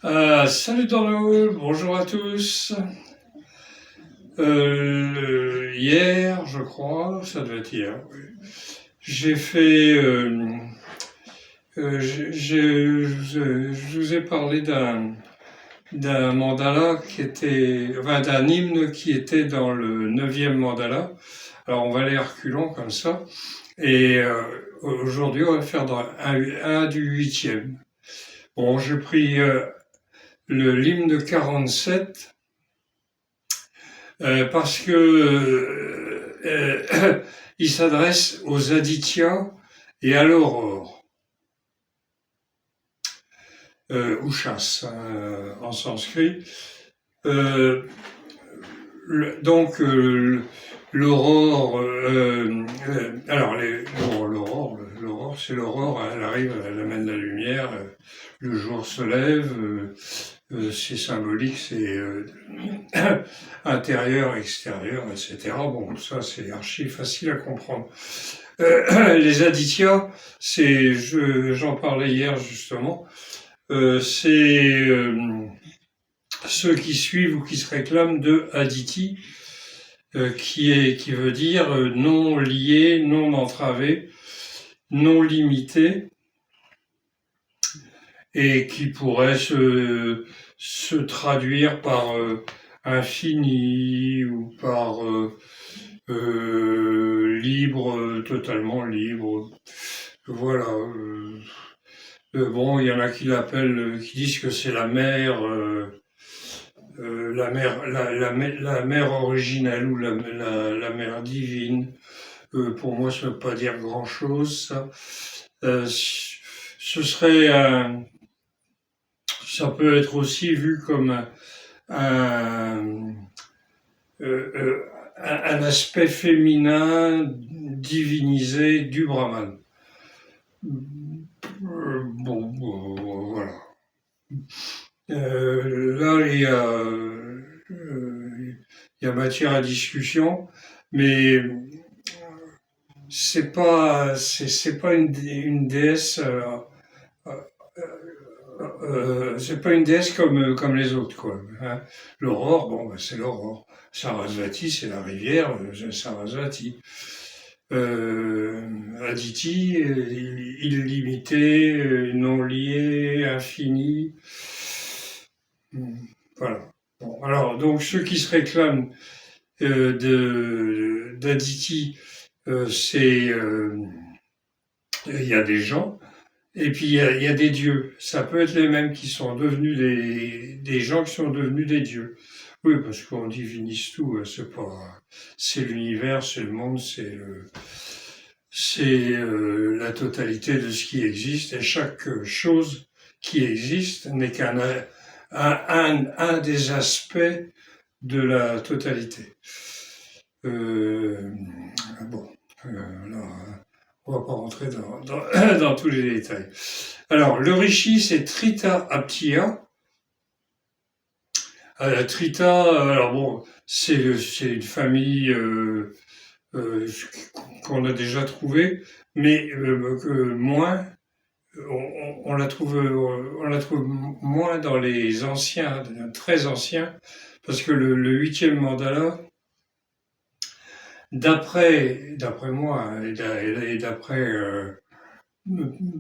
Salut bonjour à tous. Hier, je crois, ça devait être hier, oui. J'ai fait, je vous ai parlé d'un mandala qui était, enfin d'un hymne qui était dans le neuvième mandala. Alors on va aller à reculons comme ça. Et aujourd'hui, on va faire dans un du huitième. Bon, j'ai pris l'hymne de 47. Parce que il s'adresse aux Adityas et à l'aurore, Ushas en sanskrit. Euh, donc l'aurore, alors l'aurore, c'est l'aurore, elle arrive, elle amène la lumière, le jour se lève, c'est symbolique, c'est intérieur, extérieur, etc. Bon, ça c'est archi facile à comprendre. Les Adityas, j'en parlais hier justement, c'est ceux qui suivent ou qui se réclament de Aditi, qui veut dire non lié, non entravé, non limité, et qui pourrait se traduire par infini ou par libre, totalement libre. Voilà. Bon, il y en a qui l'appellent, qui disent que c'est la mère originelle ou la mère divine. Pour moi, ça ne veut pas dire grand-chose. Ça. Ce serait ça peut être aussi vu comme un, un aspect féminin divinisé du Brahman. Voilà. Là, il y a matière à discussion, mais c'est pas une déesse. C'est pas une déesse comme les autres, quoi. Hein. L'aurore, bon, ben, c'est l'aurore. Sarasvati, c'est la rivière, Sarasvati. Aditi, illimité, non lié, infini. Voilà. Bon, alors, donc, ceux qui se réclament d'Aditi, il y a des gens, et puis il y a des dieux. Ça peut être les mêmes qui sont devenus des gens qui sont devenus des dieux. Oui, parce qu'on divinise tout, c'est l'univers, c'est le monde, c'est la totalité de ce qui existe, et chaque chose qui existe n'est un des aspects de la totalité. Bon, là, on va pas rentrer dans tous les détails. Alors, le rishi, c'est Trita Aptiya. Trita, alors bon, c'est une famille qu'on a déjà trouvée, mais moins, on la trouve moins dans les anciens, très anciens, parce que le huitième mandala, d'après moi, et d'après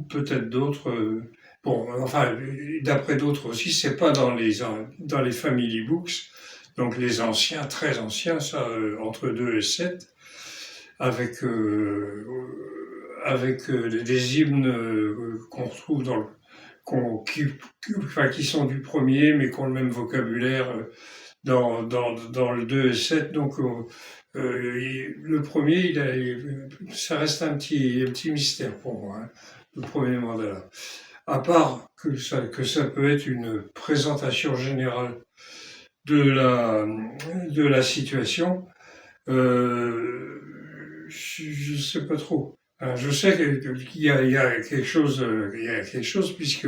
peut-être d'autres, bon, enfin, d'après d'autres aussi, c'est pas dans les family books, donc les anciens, très anciens, ça, entre 2 et 7, avec, des hymnes qu'on retrouve enfin, qui sont du premier, mais qui ont le même vocabulaire dans le 2 et 7. Donc, le premier, ça reste un petit mystère pour moi, hein, le premier mandala. À part que ça peut être une présentation générale de la situation, je ne sais pas trop. Je sais il y a quelque chose puisque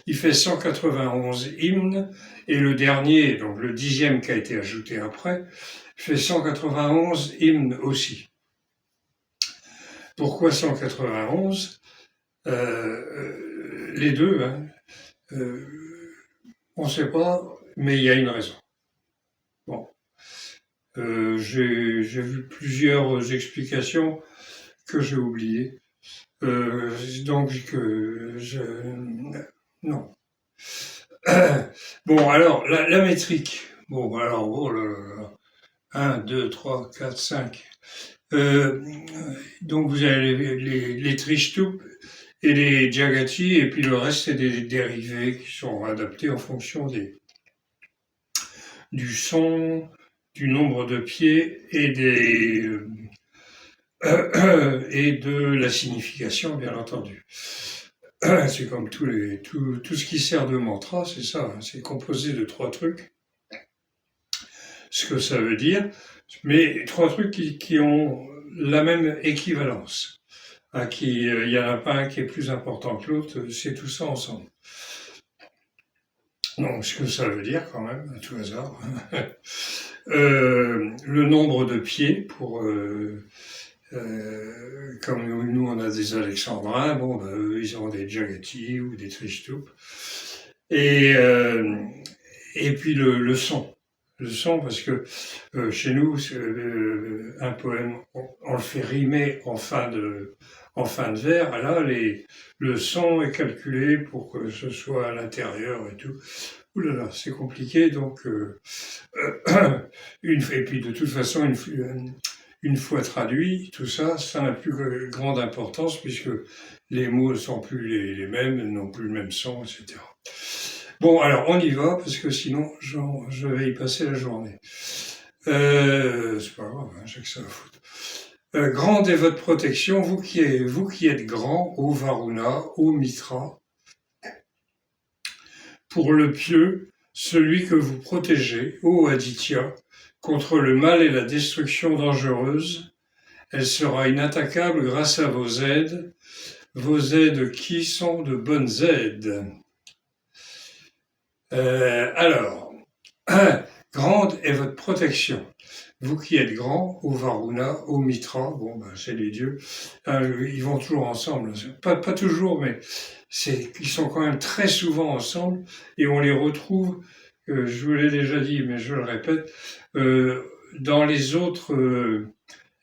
il fait 191 hymnes et le dernier, donc le 10e qui a été ajouté après, fait 191 hymnes aussi. Pourquoi 191 Les deux, hein. On ne sait pas, mais il y a une raison. Bon, j'ai vu plusieurs explications que j'ai oubliées. Donc non. Bon, alors la métrique. Bon, alors oh là là là. 1, 2, 3, 4, 5. Donc vous avez les Trichtoup et les Jagati, et puis le reste c'est des dérivés qui sont adaptés en fonction du son, du nombre de pieds et et de la signification, bien entendu. C'est comme tout ce qui sert de mantra, c'est ça, hein, c'est composé de 3 trucs, ce que ça veut dire, mais 3 trucs qui ont la même équivalence. Il y en a pas un qui est plus important que l'autre, c'est tout ça ensemble. Donc, ce que ça veut dire quand même, à tout hasard, le nombre de pieds comme nous on a des alexandrins, bon, ben, eux, ils ont des Jagati ou des Trichtoup. Et puis le son. Le son, parce que chez nous, un poème, on le fait rimer en fin de vers. Là, le son est calculé pour que ce soit à l'intérieur et tout. Ouh là là, c'est compliqué. Donc, et puis de toute façon, une fois traduit, tout ça, ça n'a plus grande importance puisque les mots ne sont plus les mêmes, n'ont plus le même son, etc. Bon, alors on y va, parce que sinon je vais y passer la journée. C'est pas grave, hein, j'ai que ça à foutre. Grande est votre protection, vous qui êtes grand, ô Varuna, ô Mitra, pour le pieux, celui que vous protégez, ô Aditya, contre le mal et la destruction dangereuse. Elle sera inattaquable grâce à vos aides qui sont de bonnes aides. Alors, grande est votre protection. Vous qui êtes grand, ô Varuna, ô Mitra, bon, ben, c'est les dieux, ils vont toujours ensemble. Pas toujours, mais ils sont quand même très souvent ensemble, et on les retrouve, je vous l'ai déjà dit, mais je le répète, dans les autres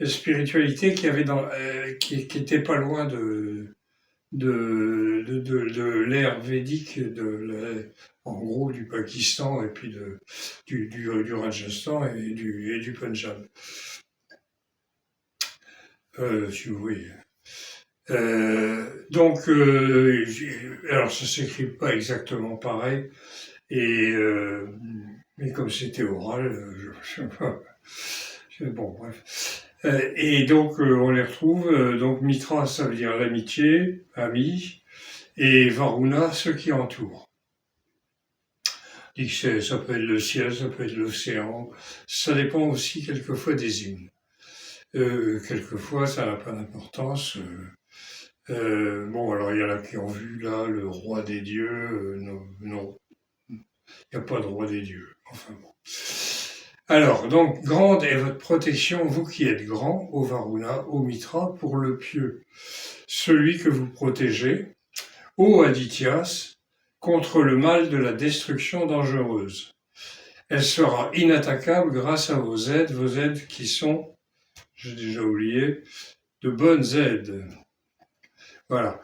spiritualités qui étaient pas loin de l'ère védique, en gros du Pakistan et puis du Rajasthan et du Punjab. Si vous voyez. Donc, alors ça s'écrit pas exactement pareil, mais comme c'était oral, bon, bref. Et donc, on les retrouve. Donc, Mitra, ça veut dire l'amitié, ami, et Varuna, ceux qui entourent. Ça peut être le ciel, ça peut être l'océan. Ça dépend aussi quelquefois des hymnes. Quelquefois, ça n'a pas d'importance. Bon, alors il y en a qui ont vu là le roi des dieux. Non, il n'y a pas de roi des dieux. Enfin bon. Alors, donc, grande est votre protection, vous qui êtes grand, ô Varuna, ô Mitra, pour le pieux, celui que vous protégez, ô Adityas, contre le mal de la destruction dangereuse. Elle sera inattaquable grâce à vos aides qui sont, j'ai déjà oublié, de bonnes aides. Voilà.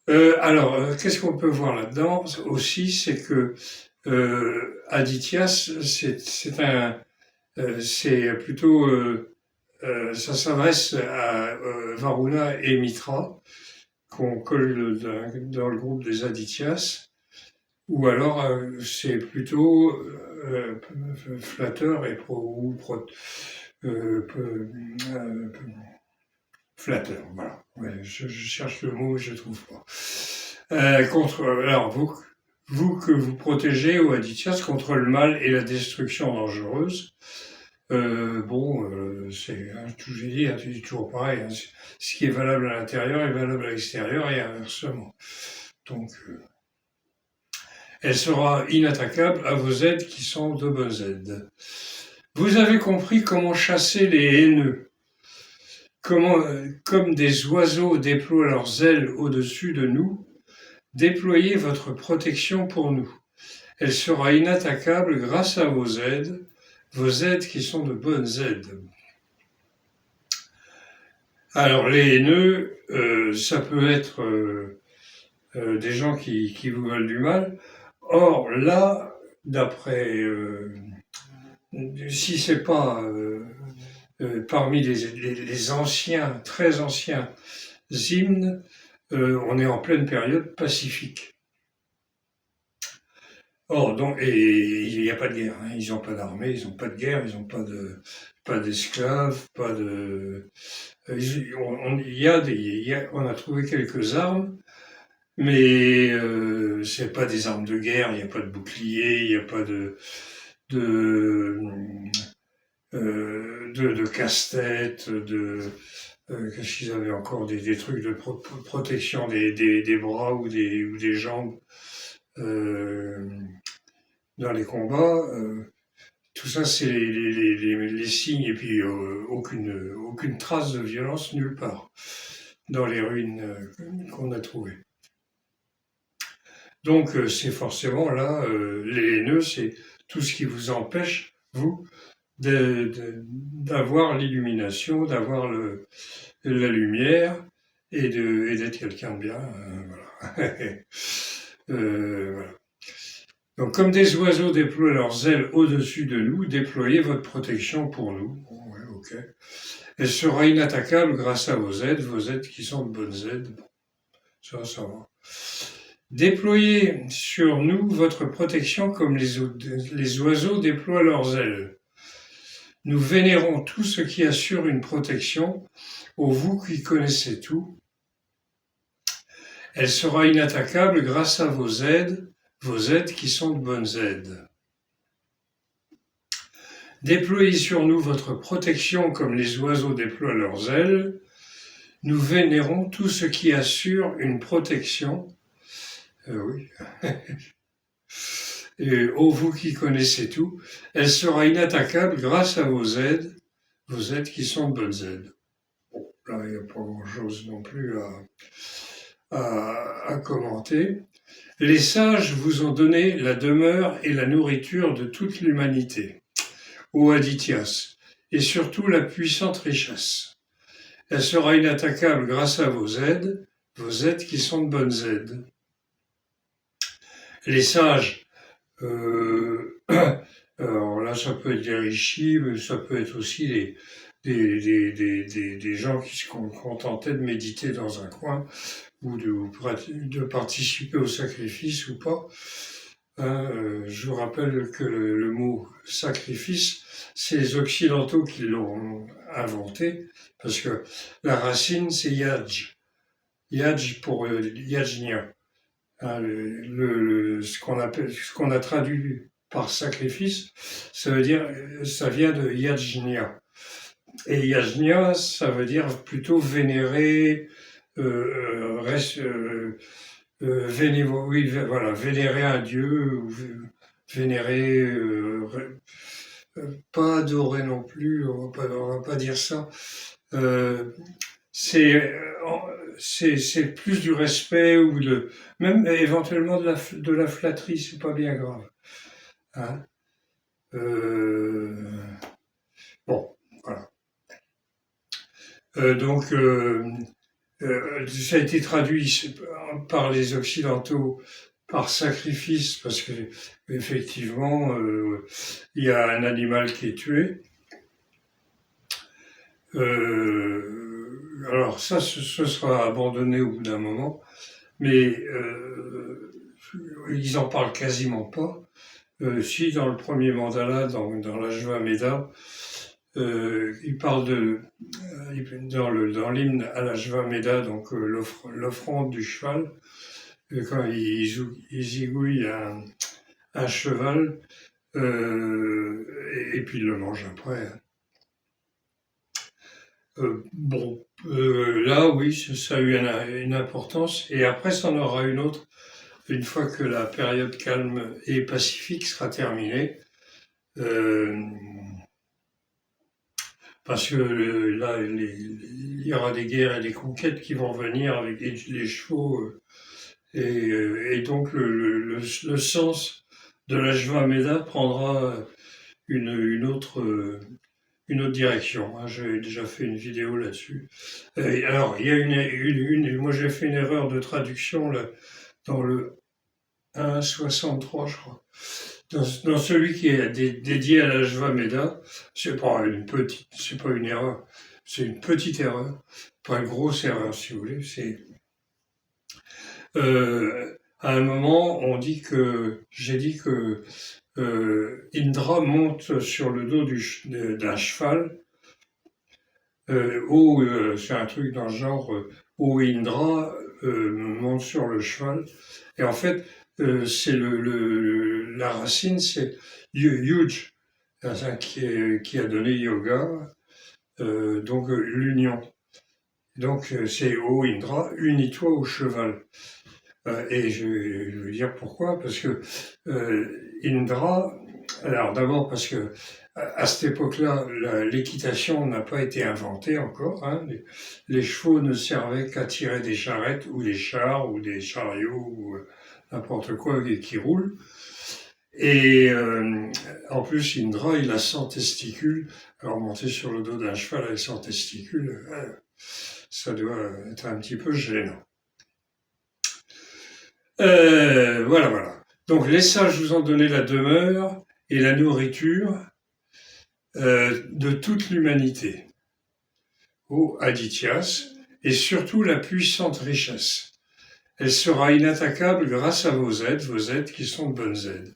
Alors, qu'est-ce qu'on peut voir là-dedans aussi, c'est que Adityas, c'est plutôt, ça s'adresse à Varuna et Mitra, qu'on colle dans le groupe des Adityas, ou alors c'est plutôt flatteur et flatteur, voilà. Ouais, je cherche le mot, je ne trouve pas. Alors, vous que vous protégez, ô Adityas, contre le mal et la destruction dangereuse. C'est j'ai dit toujours pareil. Hein, ce qui est valable à l'intérieur est valable à l'extérieur et inversement. Donc, elle sera inattaquable à vos aides qui sont de bonnes aides. Vous avez compris comment chasser les haineux. Comme des oiseaux déploient leurs ailes au-dessus de nous, déployez votre protection pour nous. Elle sera inattaquable grâce à vos aides qui sont de bonnes aides. Alors les haineux, ça peut être des gens qui vous veulent du mal. Or là, d'après, si c'est pas parmi les anciens, très anciens hymnes, on est en pleine période pacifique. Or, donc, et il n'y a pas de guerre, hein. Ils n'ont pas d'armée, ils n'ont pas de guerre, ils n'ont pas d'esclaves, pas de. On a trouvé quelques armes, mais c'est pas des armes de guerre. Il n'y a pas de bouclier, il n'y a pas de casse-tête, qu'est-ce qu'ils avaient encore, des trucs de protection des bras ou des jambes dans les combats. Tout ça, c'est les signes, et puis aucune trace de violence nulle part dans les ruines qu'on a trouvées. Donc c'est forcément là, les haineux, c'est tout ce qui vous empêche, vous, d'avoir l'illumination, d'avoir la lumière et d'être quelqu'un de bien. Voilà. Voilà. Donc, comme des oiseaux déploient leurs ailes au-dessus de nous, déployez votre protection pour nous. Bon, ouais, ok. Elle sera inattaquable grâce à vos aides qui sont de bonnes aides. Ça va. Déployez sur nous votre protection comme les oiseaux déploient leurs ailes. Nous vénérons tout ce qui assure une protection, ô vous qui connaissez tout. Elle sera inattaquable grâce à vos aides qui sont de bonnes aides. Déployez sur nous votre protection comme les oiseaux déploient leurs ailes. Nous vénérons tout ce qui assure une protection. Oui. Et ô vous qui connaissez tout, elle sera inattaquable grâce à vos aides qui sont de bonnes aides. Bon, là, il n'y a pas grand-chose non plus à commenter. Les sages vous ont donné la demeure et la nourriture de toute l'humanité, ô Adityas, et surtout la puissante richesse. Elle sera inattaquable grâce à vos aides qui sont de bonnes aides. Les sages, alors là ça peut être des rishis, mais ça peut être aussi des gens qui se contentaient de méditer dans un coin, ou de participer au sacrifice ou pas. Je vous rappelle que le mot sacrifice, c'est les Occidentaux qui l'ont inventé, parce que la racine c'est yaj. Yaj pour yajna. Hein, ce qu'on a traduit par sacrifice, ça vient de yajna. Et yajna, ça veut dire plutôt vénérer, vénérer un dieu, vénérer, pas adorer non plus, on va pas dire ça. C'est plus du respect ou même éventuellement de la flatterie, c'est pas bien grave. Hein, bon, voilà. Donc ça a été traduit par les Occidentaux par sacrifice, parce que effectivement, il y a un animal qui est tué. Alors ça, ce sera abandonné au bout d'un moment, mais ils en parlent quasiment pas. Si dans le premier mandala, dans l'Ajvameda, il parle dans l'hymne à l'Ajvameda, donc l'offrande du cheval, quand ils zigouillent un cheval, et puis ils le mangent après. Là, oui, ça a eu une importance, et après, ça en aura une autre, une fois que la période calme et pacifique sera terminée. Parce que là, il y aura des guerres et des conquêtes qui vont venir avec les chevaux, et donc le sens de l'Ashvamedha prendra une autre, direction. Hein. J'ai déjà fait une vidéo là-dessus. Alors, il y a moi j'ai fait une erreur de traduction là, dans le 1,63, je crois. Dans celui qui est dédié à l'Ashvamedha, c'est pas une erreur, c'est une petite erreur, pas une grosse erreur si vous voulez. À un moment, j'ai dit que Indra monte sur le dos d'un cheval. C'est un truc dans le genre, Indra monte sur le cheval. Et en fait, c'est la racine, c'est Yuj, qui a donné yoga, donc l'union. Donc c'est Indra, unis-toi au cheval. Et je vais dire pourquoi, parce que Indra, alors d'abord parce que à cette époque-là, l'équitation n'a pas été inventée encore. Hein. Les chevaux ne servaient qu'à tirer des charrettes ou des chars ou des chariots ou n'importe quoi qui roule. Et en plus, Indra, il a 100 testicules. Alors monter sur le dos d'un cheval avec 100 testicules, ça doit être un petit peu gênant. Voilà. Donc les sages vous ont donné la demeure et la nourriture de toute l'humanité, ô Adityas, et surtout la puissante richesse. Elle sera inattaquable grâce à vos aides qui sont de bonnes aides.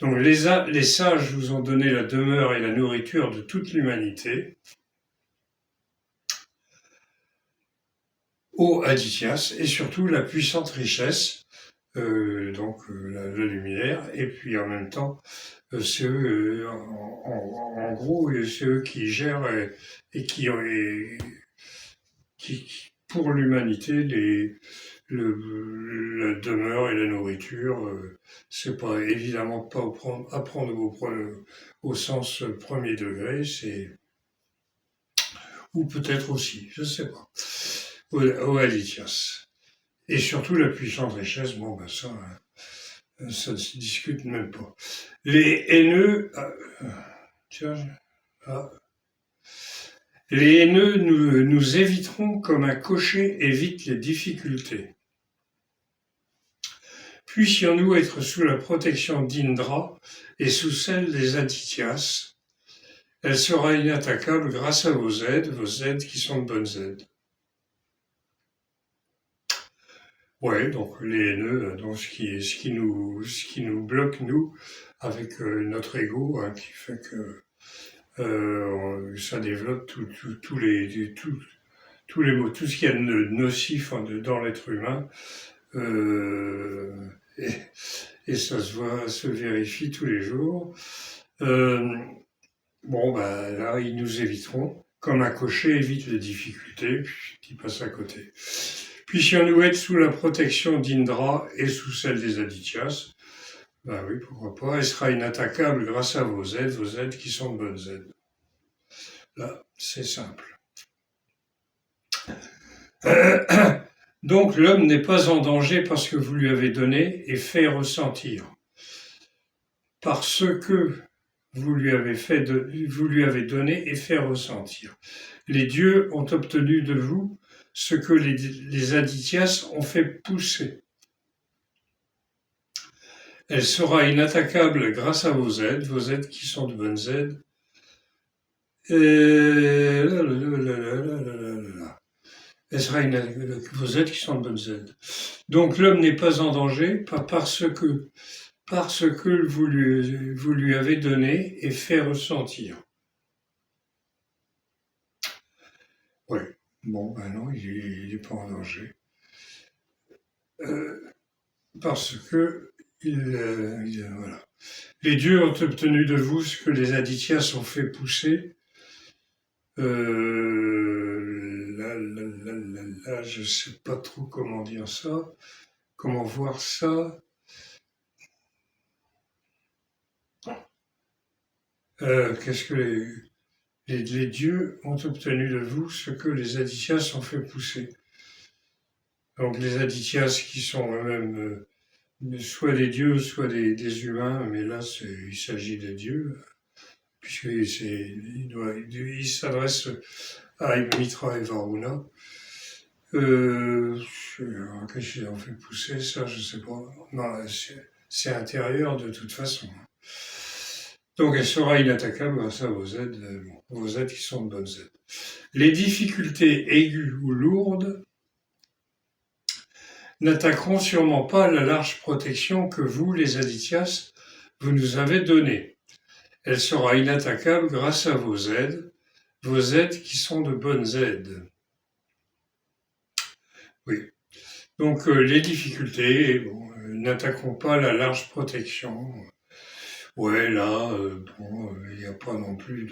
Donc les sages vous ont donné la demeure et la nourriture de toute l'humanité, ô Adityas, et surtout la puissante richesse, la lumière, et puis en même temps, c'est eux, en gros, c'est eux qui gèrent et qui pour l'humanité, la demeure et la nourriture, c'est pas évidemment pas à prendre au sens premier degré, ou peut-être aussi, je sais pas, au Adityas. Et surtout la puissante richesse, ça ne se discute même pas. Les haineux, les haineux nous éviteront comme un cocher évite les difficultés. Puissions-nous être sous la protection d'Indra et sous celle des Adityas. Elle sera inattaquable grâce à vos aides qui sont de bonnes aides. Ouais, donc les haineux, donc ce qui nous bloque nous avec notre ego, hein, qui fait que ça développe tous les mots, tout ce qu'il y a de nocif dans l'être humain, et ça se vérifie tous les jours. Là, ils nous éviteront, comme un cocher évite les difficultés, qui passe à côté. Puissions-nous être sous la protection d'Indra et sous celle des Adityas. Ben oui, pourquoi pas. Elle sera inattaquable grâce à vos aides qui sont de bonnes aides. Là, c'est simple. Donc l'homme n'est pas en danger parce que vous lui avez donné et fait ressentir. Parce que vous lui avez donné et fait ressentir. Les dieux ont obtenu de vous ce que les Adityas ont fait pousser. Elle sera inattaquable grâce à vos aides qui sont de bonnes aides. Elle sera vos aides qui sont de bonnes aides. Donc l'homme n'est pas en danger, pas parce que vous lui avez donné et fait ressentir. Oui, non, il n'est pas en danger. Parce que voilà. Les dieux ont obtenu de vous ce que les Adityas ont fait pousser. Je sais pas trop comment dire ça, comment voir ça. Qu'est-ce que les dieux ont obtenu de vous ce que les Adityas ont fait pousser. Donc les Adityas qui sont eux-mêmes soit des dieux, soit des humains, mais là, il s'agit des dieux, puisqu'il il s'adresse à Mitra et Varuna. Qu'est-ce qu'ils ont fait pousser, ça, je sais pas. Non, c'est intérieur de toute façon. Donc elle sera inattaquable grâce à vos aides, vos aides qui sont de bonnes aides. Les difficultés aiguës ou lourdes n'attaqueront sûrement pas la large protection que vous, les Adithyas, vous nous avez donnée. Elle sera inattaquable grâce à vos aides qui sont de bonnes aides. Oui. Donc les difficultés, bon, n'attaqueront pas la large protection. Ouais, là, bon, il n'y a pas non plus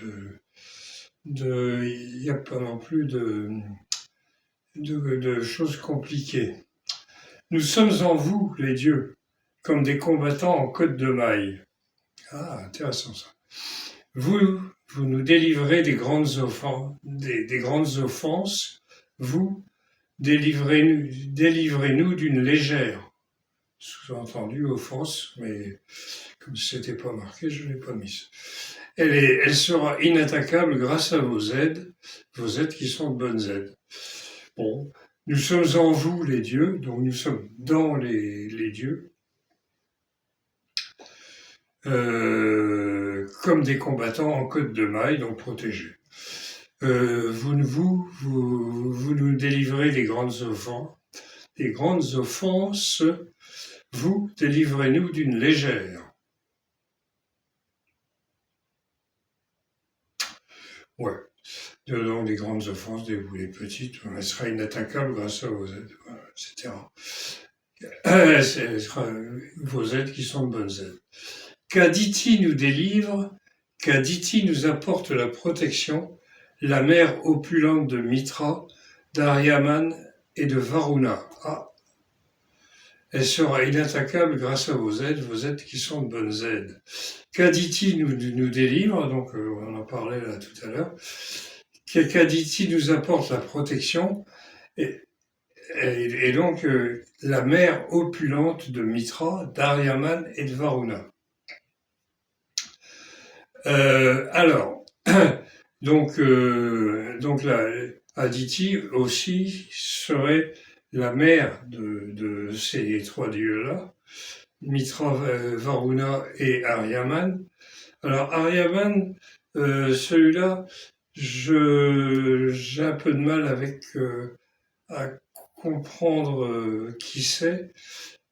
il n'y a pas non plus de choses compliquées. Nous sommes en vous, les dieux, comme des combattants en côte de maille. Ah, intéressant ça. Vous nous délivrez des grandes offenses. Vous, délivrez-nous d'une légère. Sous-entendu, offense, mais comme c'était pas marqué, je l'ai pas mise. Elle sera inattaquable grâce à vos aides qui sont de bonnes aides. Bon, nous sommes en vous, les dieux, donc nous sommes dans les dieux, comme des combattants en côte de maille, donc protégés. Vous nous délivrez des grandes offenses, vous délivrez-nous d'une légère. Ouais. Donc des grandes offenses, des petites, elle sera inattaquable grâce à vos aides, etc. Ce sera vos aides qui sont de bonnes aides. Qu'Aditi nous délivre, qu'Aditi nous apporte la protection, la mère opulente de Mitra, d'Aryaman et de Varuna. Ah. Elle sera inattaquable grâce à vos aides qui sont de bonnes aides. Qu'Aditi nous délivre, donc on en parlait là tout à l'heure, qu'Aditi nous apporte la protection, et donc la mère opulente de Mitra, d'Aryaman et de Varuna. Alors, donc la Aditi aussi serait la mère de ces trois dieux-là, Mitra, Varuna et Aryaman. Alors Aryaman, celui-là, j'ai un peu de mal à comprendre qui c'est,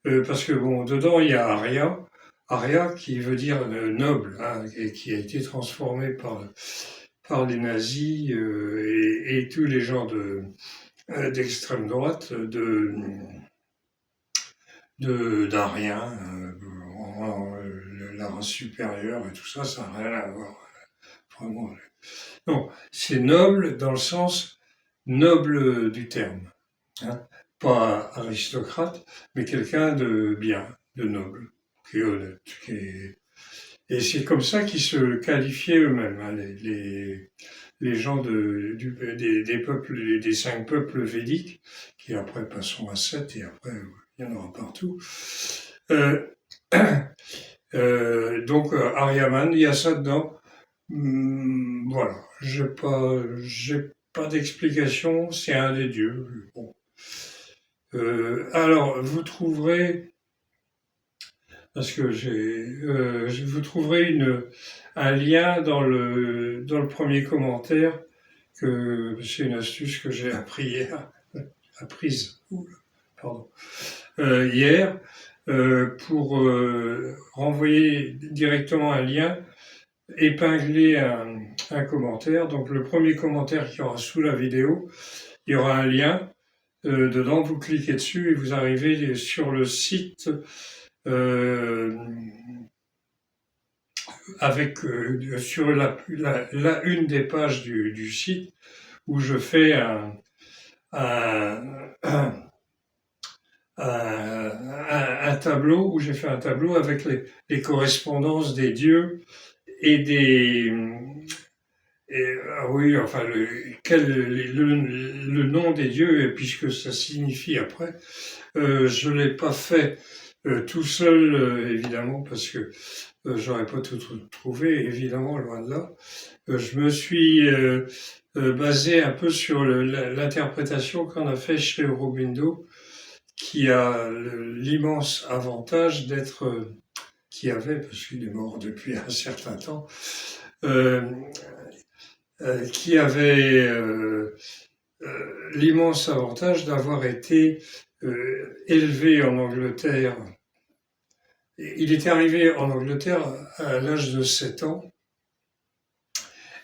parce que bon, dedans il y a Arya qui veut dire noble, hein, et qui a été transformé par les nazis et tous les gens d'extrême droite d'Arien, la race supérieure et tout ça, ça n'a rien à voir. Vraiment. Non, c'est noble dans le sens noble du terme. Hein, pas aristocrate, mais quelqu'un de bien, de noble, qui est honnête. Et c'est comme ça qu'ils se qualifiaient eux-mêmes, hein, les gens des peuples, des 5 peuples védiques, qui après passeront à 7, et après il y en aura partout. Donc Aryaman, il y a ça dedans. Voilà, j'ai pas d'explication, c'est un des dieux. Bon. Alors, vous trouverez, parce que vous trouverez un lien dans le premier commentaire, que c'est une astuce que j'ai apprise hier, pour renvoyer directement un lien, épingler un commentaire. Donc le premier commentaire qui aura sous la vidéo, il y aura un lien. Dedans, vous cliquez dessus et vous arrivez sur le site avec sur la une des pages du site où je fais un tableau, où j'ai fait un tableau avec les correspondances des dieux et oui, enfin, le nom des dieux, puisque ça signifie après, je l'ai pas fait tout seul, évidemment, parce que j'aurais pas tout trouvé, évidemment, loin de là. Je me suis basé un peu sur l'interprétation qu'on a fait chez Aurobindo, qui a l'immense avantage d'être, qui avait, parce qu'il est mort depuis un certain temps, euh, qui avait l'immense avantage d'avoir été élevé en Angleterre. Il est arrivé en Angleterre à l'âge de 7 ans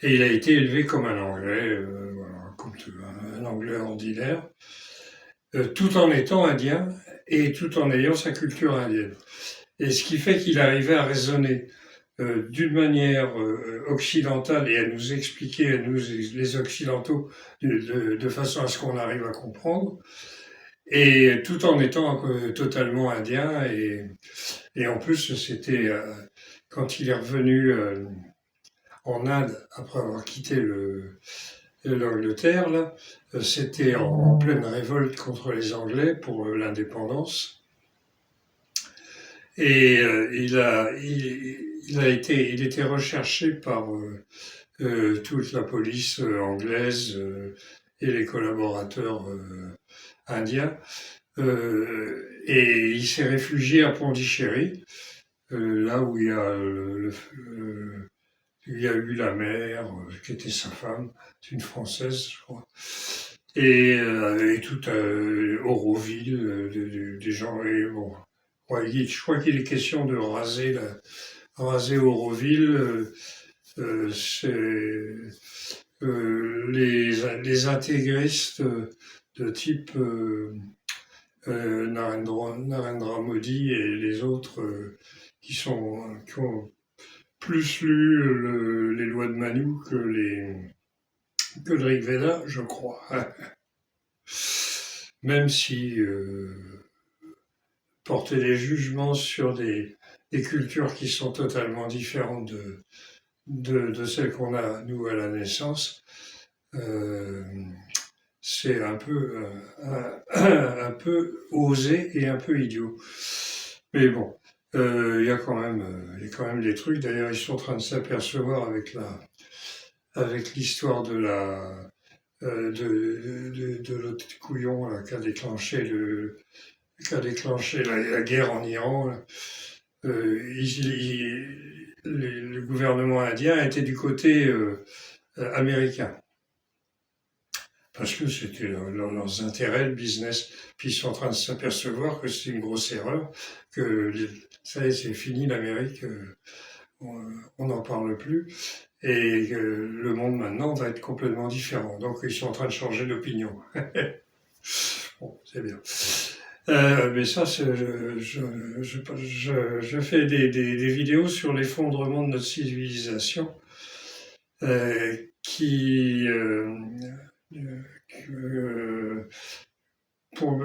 et il a été élevé comme un Anglais, voilà, comme un Anglais ordinaire, tout en étant indien et tout en ayant sa culture indienne. Et ce qui fait qu'il arrivait à raisonner d'une manière occidentale et à nous expliquer, à nous les Occidentaux, de façon à ce qu'on arrive à comprendre, et tout en étant totalement indien. Et en plus, c'était quand il est revenu en Inde après avoir quitté l'Angleterre, là, c'était en pleine révolte contre les Anglais pour l'indépendance. Et il était recherché par toute la police anglaise et les collaborateurs indiens. Et il s'est réfugié à Pondichéry, là où il y a eu la mère, qui était sa femme, c'est une Française, je crois. Et tout Auroville, des gens. Et bon, ouais, je crois qu'il est question de raser Auroville. C'est les intégristes de type Narendra Modi et les autres qui ont plus lu les lois de Manu que le Rig Veda, je crois. Même si porter des jugements sur des cultures qui sont totalement différentes de celles qu'on a, nous, à la naissance, c'est un peu osé et un peu idiot. Mais bon, il y a quand même des trucs. D'ailleurs, ils sont en train de s'apercevoir avec l'histoire de l'autre couillon là, qui a déclenché la guerre en Iran. Le gouvernement indien était du côté américain. Parce que c'était leurs intérêts, le business. Puis ils sont en train de s'apercevoir que c'est une grosse erreur, que ça y est, c'est fini l'Amérique, on n'en parle plus, et que le monde maintenant va être complètement différent. Donc ils sont en train de changer d'opinion. Bon, c'est bien. Mais ça, je fais des vidéos sur l'effondrement de notre civilisation qui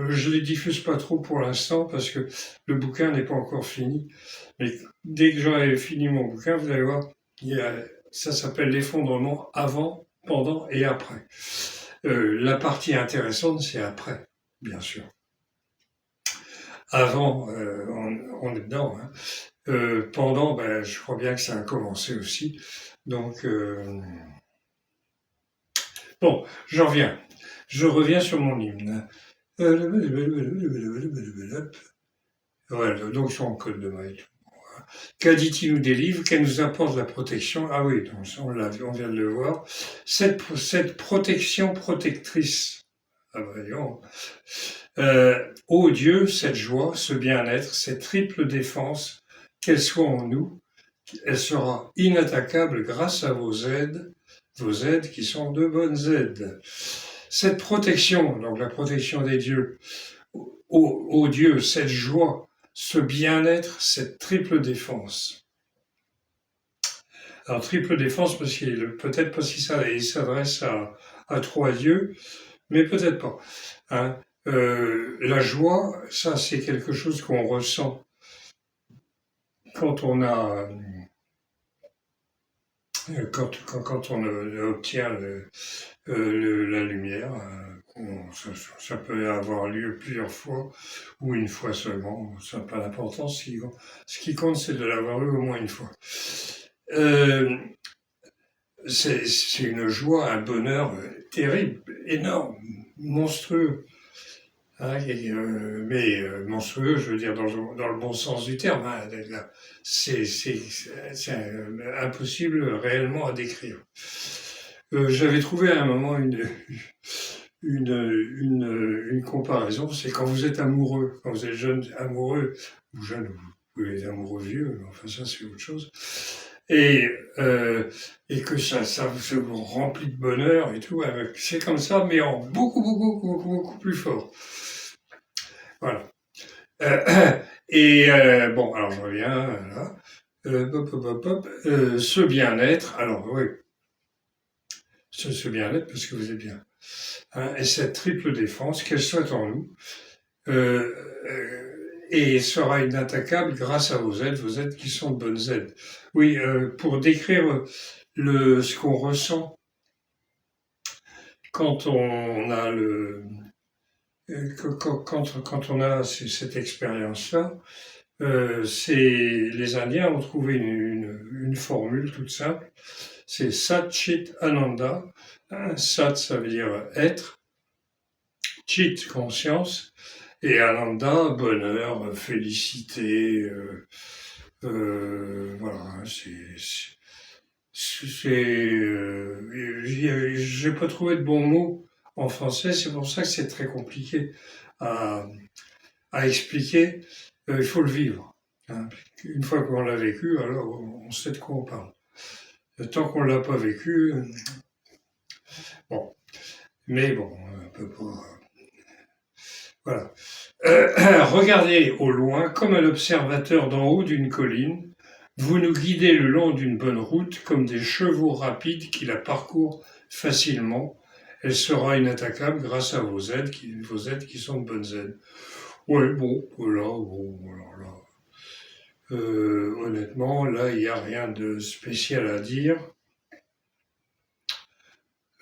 je les diffuse pas trop pour l'instant parce que le bouquin n'est pas encore fini. Mais dès que j'aurai fini mon bouquin, vous allez voir, ça s'appelle l'effondrement avant, pendant et après. La partie intéressante, c'est après, bien sûr. Avant, on est dedans. Hein. Pendant, ben, je crois bien que ça a commencé aussi. Donc, bon, j'en reviens. Je reviens sur mon hymne. Voilà, donc ils sont en code de maille. Qu'Aditi nous délivre, qu'elle nous apporte la protection. Ah oui, donc on vient de le voir. Cette protection protectrice. Ah bah, voyons. Ô Dieu, cette joie, ce bien-être, cette triple défense, qu'elle soit en nous, elle sera inattaquable grâce à vos aides qui sont de bonnes aides. Cette protection, donc la protection des dieux, ô Dieu, cette joie, ce bien-être, cette triple défense. Alors triple défense, peut-être parce qu'il s'adresse à trois dieux, mais peut-être pas. Hein. La joie, ça c'est quelque chose qu'on ressent quand on a quand on obtient la lumière, bon, ça peut avoir lieu plusieurs fois ou une fois seulement, ça n'a pas d'importance. Ce qui compte, c'est de l'avoir eu au moins une fois. Euh, c'est une joie, un bonheur terrible, énorme, monstrueux. Hein, monstrueux, je veux dire dans le bon sens du terme. Hein, c'est impossible réellement à décrire. J'avais trouvé à un moment une comparaison, c'est quand vous êtes amoureux, quand vous êtes jeune amoureux, ou jeune, vous pouvez être amoureux vieux, enfin ça c'est autre chose, et, euh, et que ça vous remplit de bonheur et tout, c'est comme ça, mais en beaucoup plus fort. Voilà. Bon, alors je reviens là. Ce bien-être, alors oui, ce bien-être parce que vous êtes bien. Hein, et cette triple défense, qu'elle soit en nous, euh, et sera inattaquable grâce à vos aides qui sont de bonnes aides. Oui, pour décrire ce qu'on ressent quand on a quand on a cette expérience-là, les Indiens ont trouvé une formule toute simple. C'est Sat Chit Ananda. Sat, ça veut dire être. Chit, conscience. Et Ananda, bonheur, félicité. Voilà, j'ai pas trouvé de bons mots en français. C'est pour ça que c'est très compliqué à, à expliquer. Il faut le vivre. Hein. Une fois qu'on l'a vécu, alors on sait de quoi on parle. Tant qu'on l'a pas vécu, bon. Mais bon, on peut pas. Voilà. Regardez au loin, comme un observateur d'en haut d'une colline. Vous nous guidez le long d'une bonne route, comme des chevaux rapides qui la parcourent facilement. Elle sera inattaquable grâce à vos aides qui sont de bonnes aides. Ouais, bon, voilà, bon, alors là. Honnêtement, là, il n'y a rien de spécial à dire.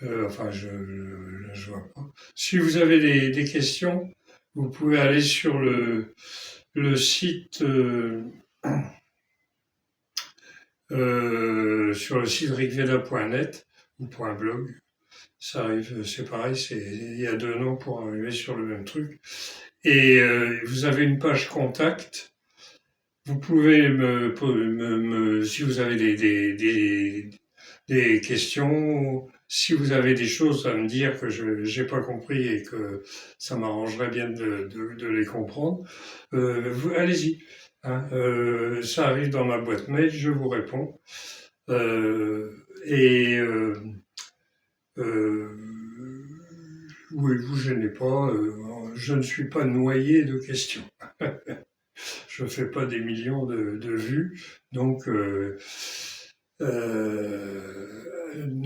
Enfin, je vois pas. Si vous avez des questions, vous pouvez aller sur le site sur le site rigveda.net ou .blog. Ça arrive, c'est pareil, il y a deux noms pour arriver sur le même truc. Et vous avez une page contact. Vous pouvez si vous avez des questions, si vous avez des choses à me dire que je n'ai pas compris et que ça m'arrangerait bien de les comprendre, allez-y. Hein, ça arrive dans ma boîte mail, je vous réponds. Et oui, vous gênez pas, je ne suis pas noyé de questions. Je fais pas des millions de vues, donc ne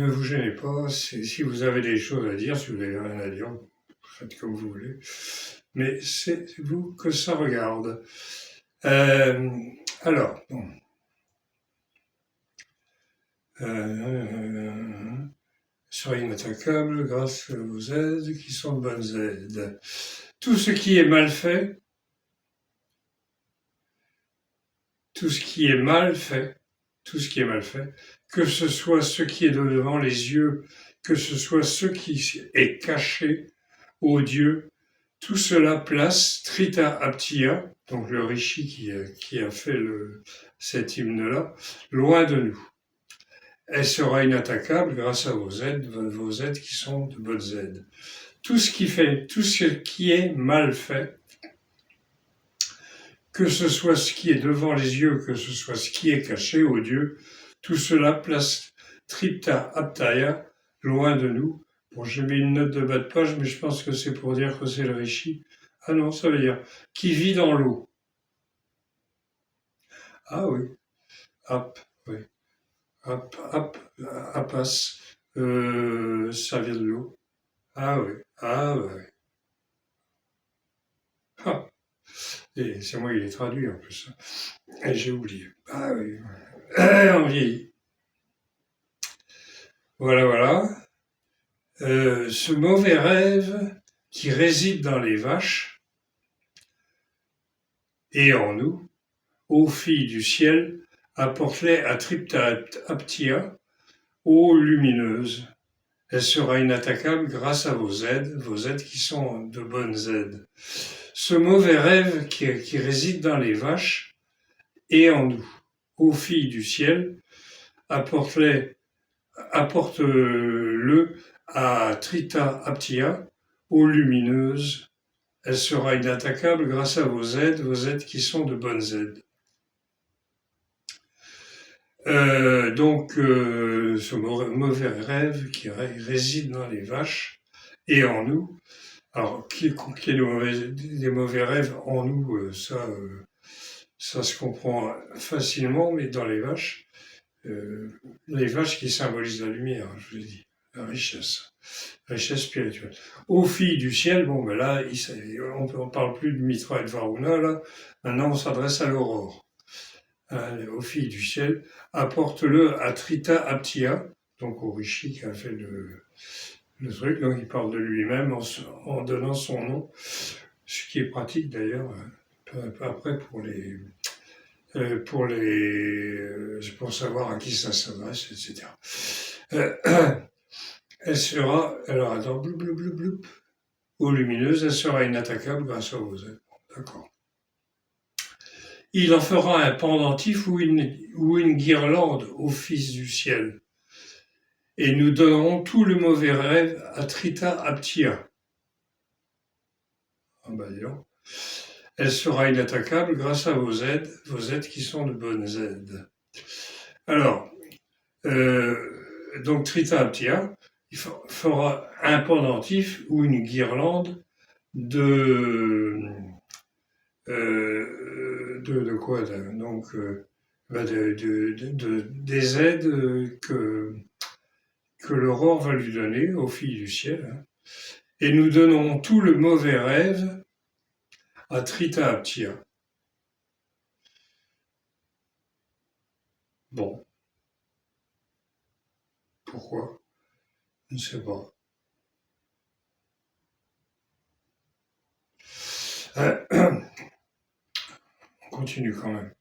vous gênez pas. Si vous avez des choses à dire, si vous n'avez rien à dire, faites comme vous voulez. Mais c'est vous que ça regarde. Alors, bon. Soyez inattaquable grâce aux aides qui sont de bonnes aides. Tout ce qui est mal fait, tout ce qui est mal fait, que ce soit ce qui est devant les yeux, que ce soit ce qui est caché aux dieux, tout cela place Trita Aptiya, donc le rishi qui a fait cet hymne-là, loin de nous. Elle sera inattaquable grâce à vos aides qui sont de bonnes aides. Tout ce qui est mal fait, que ce soit ce qui est devant les yeux, que ce soit ce qui est caché aux dieux, tout cela place Tripta Aptaya loin de nous. Bon, j'ai mis une note de bas de page, mais je pense que c'est pour dire que c'est le rishi. Ah non, ça veut dire qui vit dans l'eau. Ah oui, ap, oui, apas, ça vient de l'eau. Ah oui, ah oui. Ah. Et c'est moi qui l'ai traduit en plus. Et j'ai oublié. Ah oui, on vieillit. Voilà, voilà. Ce mauvais rêve qui réside dans les vaches et en nous, ô filles du ciel, apporte-les à Tripta Aptia, ô lumineuse. Elle sera inattaquable grâce à vos aides qui sont de bonnes aides. Ce mauvais rêve qui réside dans les vaches et en nous, ô filles du ciel, apporte-le à Trita Aptia, ô lumineuse. Elle sera inattaquable grâce à vos aides qui sont de bonnes aides. Ce mauvais rêve qui réside dans les vaches et en nous. Alors, qui est des mauvais rêves en nous, ça se comprend facilement, mais dans les vaches qui symbolisent la lumière, je vous ai dit, la richesse spirituelle. Aux filles du ciel, bon, ben là, on parle plus de Mitra et de Varuna, là, maintenant on s'adresse à l'aurore. Aux filles du ciel, apporte-le à Trita Aptia, donc au Rishi qui a fait le truc, donc il parle de lui-même en donnant son nom, ce qui est pratique d'ailleurs, après pour savoir à qui ça s'adresse, etc. Elle sera, alors attends, bloup, bloup, bloup, bloup, ô lumineuse, elle sera inattaquable grâce à vos aides. D'accord. Il en fera un pendentif ou une guirlande au Fils du ciel. Et nous donnerons tout le mauvais rêve à Trita Aptia. Ah bah dis donc. Elle sera inattaquable grâce à vos aides qui sont de bonnes aides. Alors, donc Trita Aptia, il fera un pendentif ou une guirlande de quoi donc des aides que l'aurore va lui donner aux filles du ciel, hein. Et nous donnons tout le mauvais rêve à Trita Aptia. Bon, pourquoi? Je ne sais pas. On continue quand même.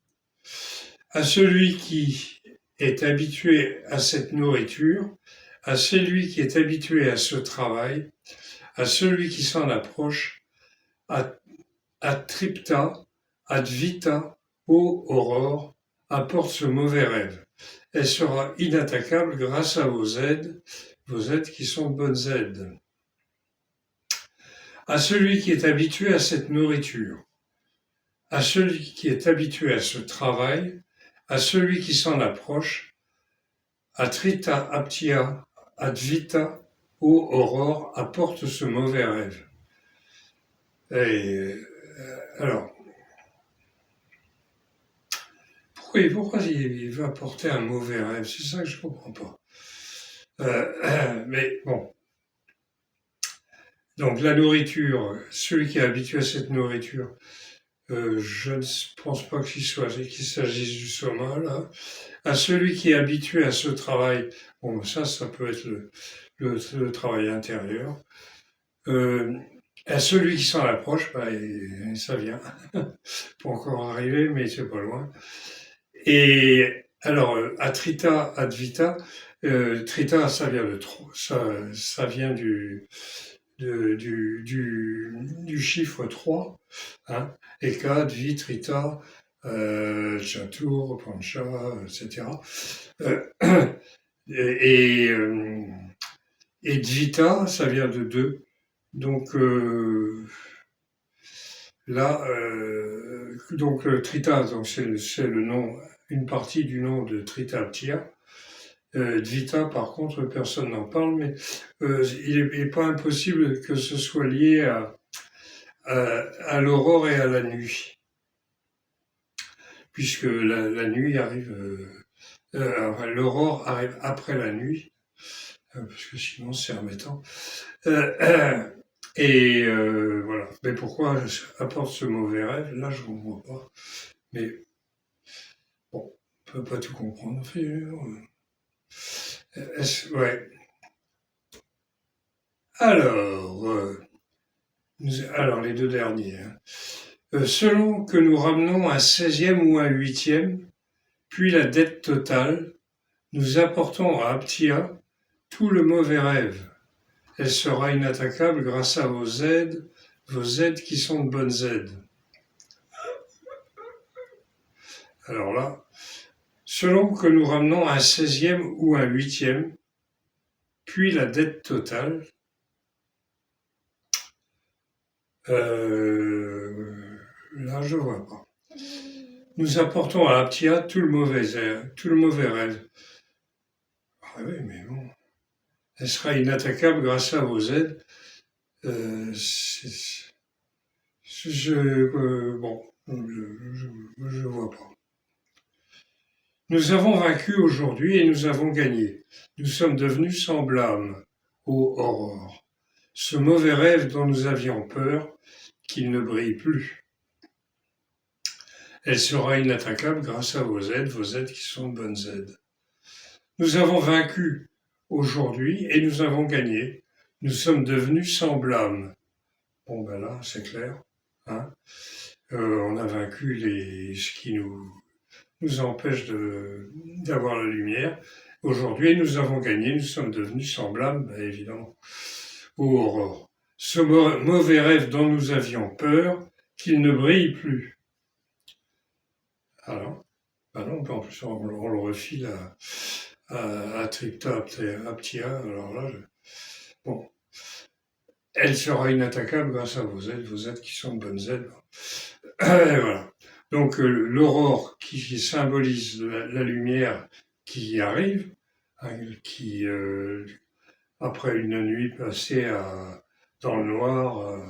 À celui qui est habitué à cette nourriture, à celui qui est habitué à ce travail, à celui qui s'en approche, à Tripta, Advita, ô aurore, apporte ce mauvais rêve. Elle sera inattaquable grâce à vos aides qui sont bonnes aides. À celui qui est habitué à cette nourriture, à celui qui est habitué à ce travail, à celui qui s'en approche, à Trita Aptia, Advita, ô aurore, apporte ce mauvais rêve. Et alors, pourquoi il veut apporter un mauvais rêve? C'est ça que je ne comprends pas. Mais bon. Donc la nourriture, celui qui est habitué à cette nourriture, je ne pense pas qu'il s'agisse du soma, là. À celui qui est habitué à ce travail, bon, ça peut être le travail intérieur. À celui qui s'en approche, bah, ça vient. Pas encore arrivé, mais c'est pas loin. Et alors, à Trita Advita, Trita, ça vient ça vient du chiffre 3, hein, Eka, Dvi, Trita, Chatur, Pancha, etc. Et Dvita, ça vient de 2. Donc là, Trita, donc c'est le nom, une partie du nom de Trita Aptia. Dvita, par contre, personne n'en parle, mais il n'est pas impossible que ce soit lié à l'aurore et à la nuit, puisque la nuit arrive, l'aurore arrive après la nuit, parce que sinon c'est embêtant. Et voilà. Mais pourquoi apporte ce mauvais rêve? Là, je ne comprends pas. Mais bon, on ne peut pas tout comprendre. Ouais. Alors, alors les deux derniers. Selon que nous ramenons un 16e ou un 8e, puis la dette totale, nous apportons à Aptia tout le mauvais rêve. Elle sera inattaquable grâce à vos aides qui sont de bonnes aides. Alors là, selon que nous ramenons un 16e ou un 8e, puis la dette totale, là je vois pas. Nous apportons à Aptia tout le mauvais rêve. Ah oui, mais bon. Elle sera inattaquable grâce à vos aides. Bon, je vois pas. Nous avons vaincu aujourd'hui et nous avons gagné. Nous sommes devenus sans blâme, ô aurore. Ce mauvais rêve dont nous avions peur, qu'il ne brille plus. Elle sera inattaquable grâce à vos aides qui sont de bonnes aides. Nous avons vaincu aujourd'hui et nous avons gagné. Nous sommes devenus sans blâme. Bon ben là, c'est clair. Hein, on a vaincu ce qui nous empêche d'avoir la lumière. Aujourd'hui, nous avons gagné, nous sommes devenus sans blâme, ben évidemment. Ô aurore, ce mauvais rêve dont nous avions peur, qu'il ne brille plus. Alors, ben non, en plus, on le refile à Tripta Aptia, alors là, bon. Elle sera inattaquable grâce à vos aides qui sont de bonnes aides. Et voilà. Donc l'aurore qui symbolise la lumière qui arrive, hein, qui après une nuit passée dans le noir,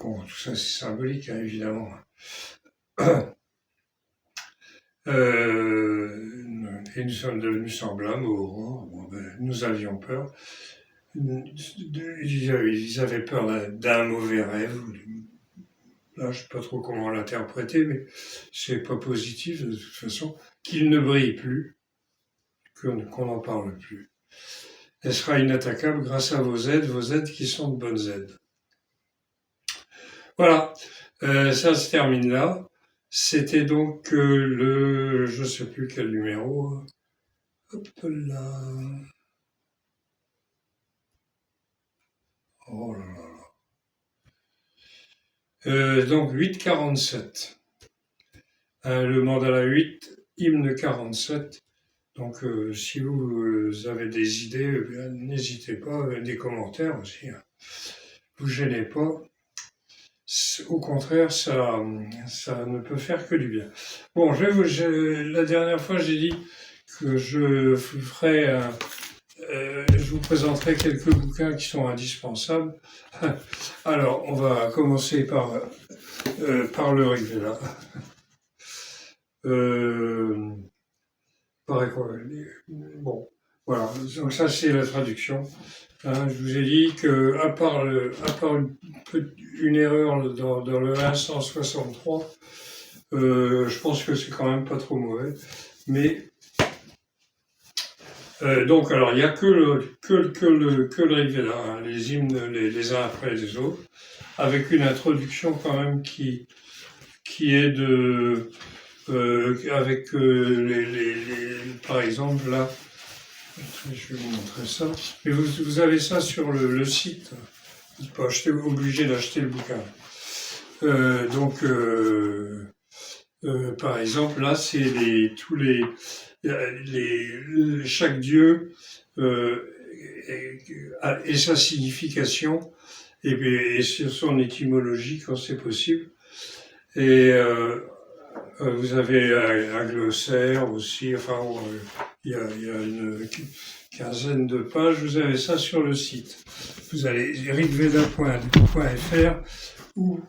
bon, tout ça c'est symbolique, hein, évidemment. Et nous sommes devenus semblables aux aurores. Bon, ben, nous avions peur. Ils avaient peur d'un mauvais rêve. Là, je ne sais pas trop comment l'interpréter, mais c'est pas positif de toute façon. Qu'il ne brille plus, qu'on n'en parle plus. Elle sera inattaquable grâce à vos aides qui sont de bonnes aides. Voilà, ça se termine là. C'était donc je ne sais plus quel numéro. Hop là. Oh là là. Donc 8,47. Le mandala 8, hymne 47. Donc si vous avez des idées, n'hésitez pas, des commentaires aussi. Hein. Vous gênez pas. Au contraire, ça ne peut faire que du bien. Bon, la dernière fois, j'ai dit que je vous présenterai quelques bouquins qui sont indispensables. Alors, on va commencer par le Rigveda. Bon, voilà. Donc ça, c'est la traduction. Hein, je vous ai dit que, à part une erreur dans le 163, je pense que c'est quand même pas trop mauvais. Mais donc, alors, il n'y a que le Rigveda, hein, les hymnes les uns après les autres, avec une introduction quand même qui est avec par exemple là. Je vais vous montrer ça. Mais vous avez ça sur le site. Vous n'êtes pas obligé d'acheter le bouquin. Donc, par exemple, là, c'est chaque dieu et sa signification et sur son étymologie quand c'est possible. Et vous avez un glossaire aussi, enfin, il y a une quinzaine de pages, vous avez ça sur le site. Vous allez rigveda.fr ou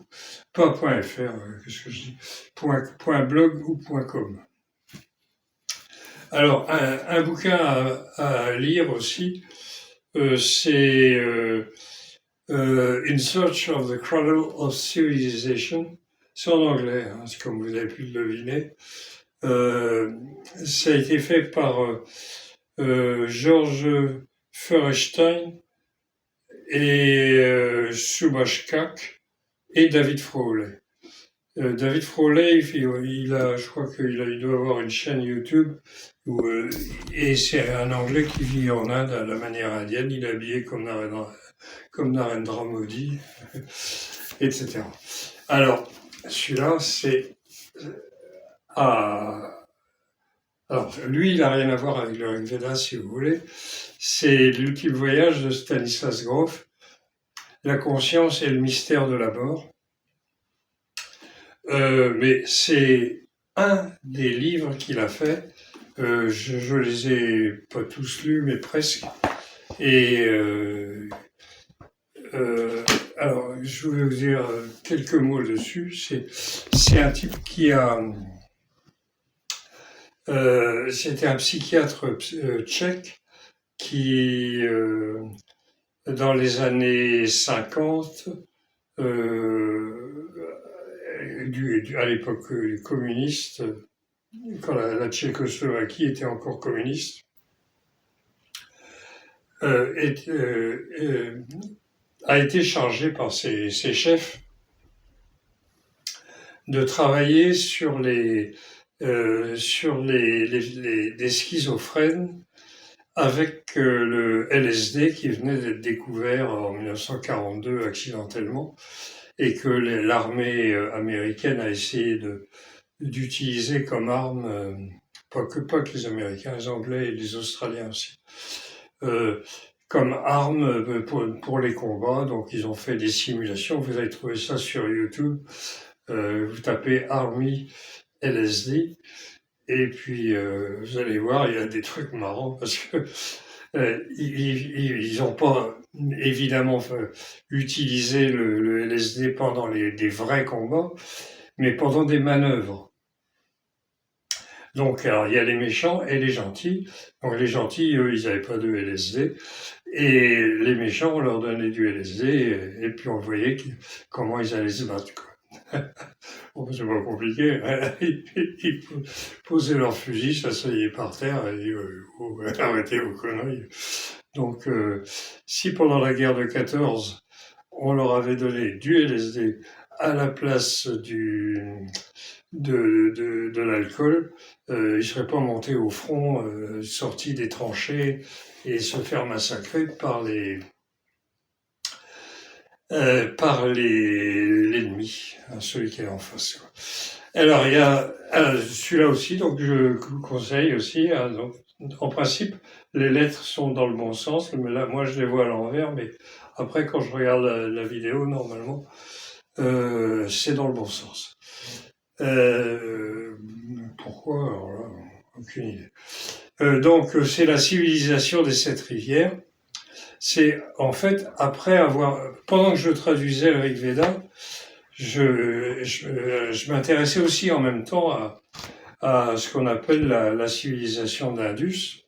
pas .fr, qu'est-ce que je dis, .blog ou .com. Alors, un bouquin à lire aussi, c'est In Search of the Cradle of Civilization. C'est en anglais, hein, comme vous avez pu le deviner. Ça a été fait par Georges Feuerstein et Subhashkak et David Froley. David Froley, il doit avoir une chaîne YouTube et c'est un Anglais qui vit en Inde à la manière indienne. Il est habillé comme Narendra Modi, etc. Alors, celui-là, c'est alors, lui, il n'a rien à voir avec le Rig Veda, si vous voulez. C'est l'ultime voyage de Stanislas Grof, La conscience et le mystère de la mort. Mais c'est un des livres qu'il a fait. Je les ai pas tous lus, mais presque. Et alors, je voulais vous dire quelques mots dessus. C'est un type qui a... c'était un psychiatre tchèque qui, dans les années 50, à l'époque communiste, quand la Tchécoslovaquie était encore communiste, a été chargé par ses chefs de travailler sur des schizophrènes avec le LSD qui venait d'être découvert en 1942 accidentellement et que l'armée américaine a essayé d'utiliser comme arme, pas que les Américains, les Anglais et les Australiens aussi, comme arme pour les combats. Donc ils ont fait des simulations, vous allez trouver ça sur YouTube, vous tapez Army LSD, et puis vous allez voir, il y a des trucs marrants parce que ils n'ont pas évidemment utilisé le LSD pendant des vrais combats, mais pendant des manœuvres. Donc, alors, il y a les méchants et les gentils. Donc, les gentils, eux, ils n'avaient pas de LSD. Et les méchants, on leur donnait du LSD. Et puis, on voyait comment ils allaient se battre, quoi. Bon, c'est pas compliqué. Ils posaient leur fusil, s'asseyaient par terre et disaient arrêtez vos conneries. Donc, si pendant la guerre de 14, on leur avait donné du LSD à la place de l'alcool, ils ne seraient pas montés au front, sortis des tranchées et se faire massacrer par l'ennemi, celui qui est en face, quoi. Alors, il y a celui-là aussi, donc je vous conseille aussi. Donc, en principe, les lettres sont dans le bon sens, mais là, moi, je les vois à l'envers, mais après, quand je regarde la vidéo, normalement, c'est dans le bon sens. Pourquoi? Alors là, aucune idée. Donc, c'est la civilisation des 7 rivières. C'est en fait pendant que je traduisais le Rig Veda, je m'intéressais aussi en même temps à ce qu'on appelle la civilisation d'Indus,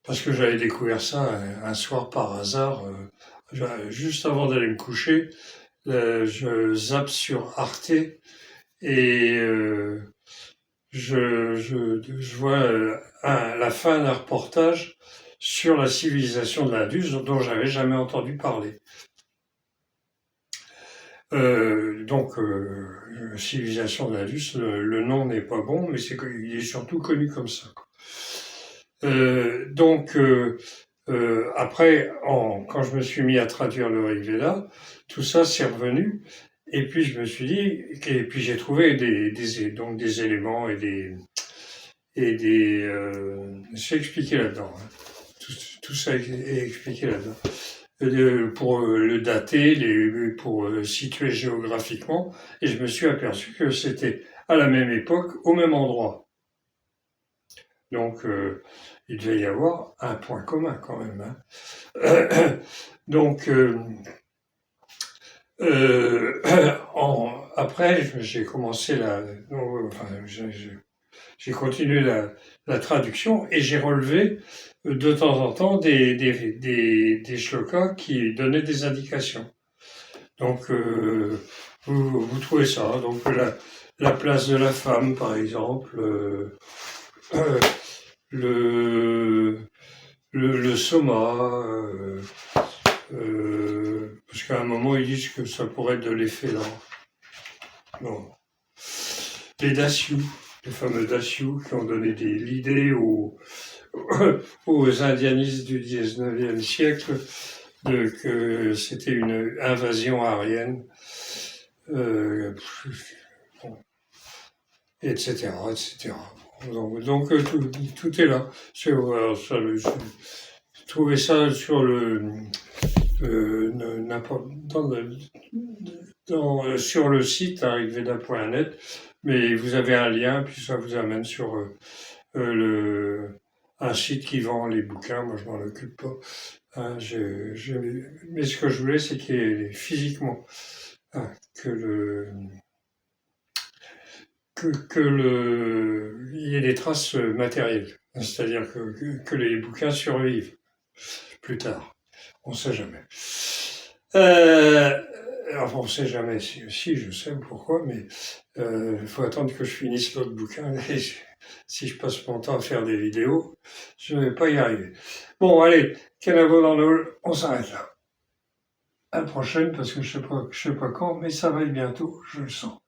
parce que j'avais découvert ça un soir par hasard, juste avant d'aller me coucher. Je zappe sur Arte et je vois la fin d'un reportage sur la civilisation de l'Indus dont j'avais jamais entendu parler. Donc, civilisation de l'Indus, le nom n'est pas bon, mais il est surtout connu comme ça, quoi. Donc, après, quand je me suis mis à traduire le Rig Veda, tout ça s'est revenu. Et puis je me suis dit, et puis j'ai trouvé donc des éléments c'est expliqué là-dedans, hein. Tout ça est expliqué là-dedans. Pour le dater, pour situer géographiquement, et je me suis aperçu que c'était à la même époque, au même endroit. Donc, il devait y avoir un point commun quand même, hein. Donc, après, j'ai commencé j'ai continué la traduction et j'ai relevé de temps en temps des shlokas qui donnaient des indications. Donc, vous trouvez ça, donc la place de la femme, par exemple, le, le soma, parce qu'à un moment ils disent que ça pourrait être de l'effet là. Non. Les dacious, les fameux dacious qui ont donné l'idée aux indianistes du 19e siècle que c'était une invasion aryenne, bon, etc., etc. Donc tout est là. J'ai trouvé ça sur sur le site arriveda.net, mais vous avez un lien, puis ça vous amène sur un site qui vend les bouquins. Moi, je m'en occupe pas. Hein, mais ce que je voulais, c'est qu'il y ait physiquement, hein, il y ait des traces matérielles. C'est-à-dire que les bouquins survivent plus tard. On ne sait jamais. Enfin, on ne sait jamais. Si, je sais pourquoi, mais il faut attendre que je finisse l'autre bouquin. Et si je passe mon temps à faire des vidéos, je ne vais pas y arriver. Bon, allez, Canavo dans le... On s'arrête là. À la prochaine, parce que je sais pas quand, mais ça va être bientôt, je le sens.